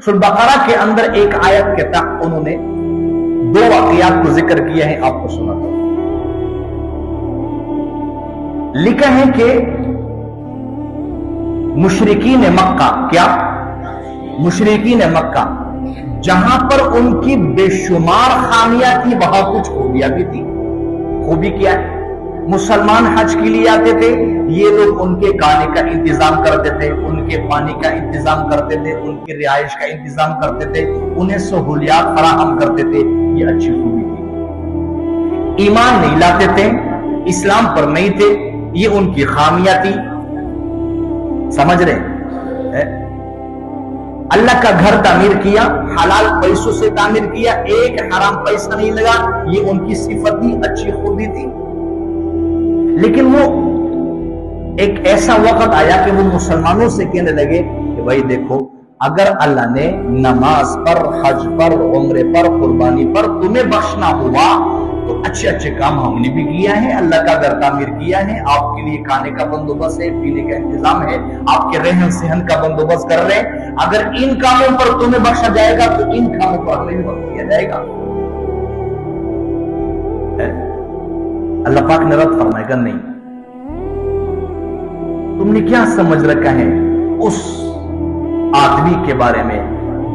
سورہ بقرہ کے اندر ایک آیت کے تحت انہوں نے دو واقعات کو ذکر کیا ہے، آپ کو سناتا ہوں۔ لکھا ہے کہ مشرکین مکہ، کیا مشرکین مکہ، جہاں پر ان کی بے شمار خامیاں تھی وہاں کچھ خوبیاں بھی تھی۔ خوبی کیا ہے؟ مسلمان حج کے لیے آتے تھے، یہ لوگ ان کے کھانے کا انتظام کرتے تھے، ان کے پانی کا انتظام کرتے تھے، ان کی رہائش کا انتظام کرتے تھے، انہیں سہولیات فراہم کرتے تھے۔ یہ اچھی خوبی تھی۔ ایمان نہیں لاتے تھے، اسلام پر نہیں تھے، یہ ان کی خامیاں تھی۔ سمجھ رہے؟ اللہ کا گھر تعمیر کیا، حلال پیسوں سے تعمیر کیا، ایک حرام پیسہ نہیں لگا، یہ ان کی صفت تھی، اچھی خوبی تھی۔ لیکن وہ ایک ایسا وقت آیا کہ وہ مسلمانوں سے کہنے لگے کہ بھائی دیکھو، اگر اللہ نے نماز پر، حج پر، عمرے پر، قربانی پر تمہیں بخشنا ہوا تو اچھے اچھے کام ہم نے بھی کیا ہے، اللہ کا گھر تعمیر کیا ہے، آپ کے لیے کھانے کا بندوبست ہے، پینے کا انتظام ہے، آپ کے رہن سہن کا بندوبست کر رہے ہیں، اگر ان کاموں پر تمہیں بخشا جائے گا تو ان کاموں پر ہمیں بھی بخش دیا جائے گا۔ اللہ پاک نے رد فرمائے گا نہیں، تم نے کیا سمجھ رکھا ہے اس آدمی کے بارے میں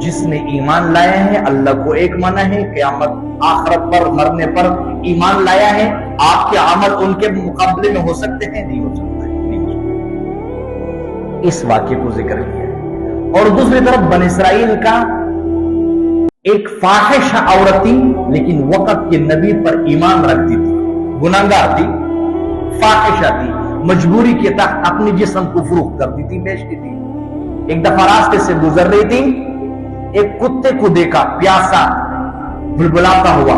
جس نے ایمان لایا ہے، اللہ کو ایک مانا ہے، قیامت آخرت پر مرنے پر ایمان لایا ہے، آپ کے عمل ان کے مقابلے میں ہو سکتے ہیں؟ نہیں ہو سکتا ہے، نہیں ہو سکتا۔ اس واقعے کو ذکر کیا ہے۔ اور دوسری طرف بنی اسرائیل کا ایک فاحشہ عورت تھی، لیکن وقت کے نبی پر ایمان رکھتی تھی، گناہگار تھی، فاحشہ تھی، مجبوری کے تحت اپنی جسم کو فروخت کرتی تھی، بیچتی تھی۔ ایک دفعہ راستے سے گزر رہی تھی، ایک کتے کو دیکھا پیاسا بلبلاتا ہوا،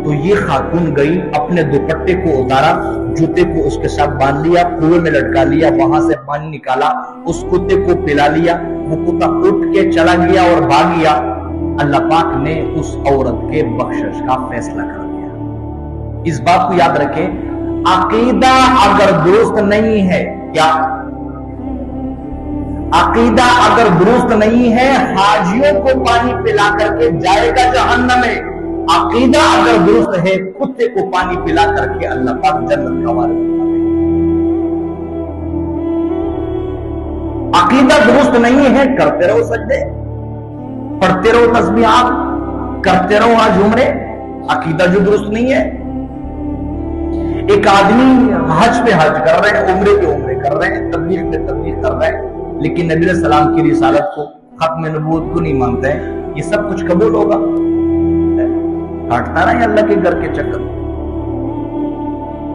تو یہ خاتون گئی، اپنے دوپٹے کو اتارا، جوتے کو اس کے ساتھ باندھ لیا، کنویں میں لٹکا لیا، وہاں سے پانی نکالا، اس کتے کو پلا لیا، وہ کتا اٹھ کے چلا گیا اور بھاگ گیا۔ اللہ پاک نے اس عورت کے بخشش کا فیصلہ کر دیا۔ اس بات کو یاد رکھیں، عقیدہ اگر درست نہیں ہے، کیا عقیدہ اگر درست نہیں ہے حاجیوں کو پانی پلا کر کے جائے گا جہنم میں، عقیدہ اگر درست ہے کتے کو پانی پلا کر کے اللہ پاک جنت کا وارث بنا دے گا۔ عقیدہ درست نہیں ہے، کرتے رہو سجدے، پڑھتے رہو تسبیحات، کرتے رہو آج عمرے، عقیدہ جو درست نہیں ہے۔ ایک آدمی حج پہ حج کر رہے ہیں، عمرے پہ عمرے کر رہے ہیں، تبلیغ پہ تبلیغ کر رہے ہیں، لیکن نبی علیہ السلام کی رسالت کو، ختم نبوت کو نہیں مانتے ہیں، یہ سب کچھ قبول ہوگا؟ کاٹتا رہے اللہ کے گھر کے چکر۔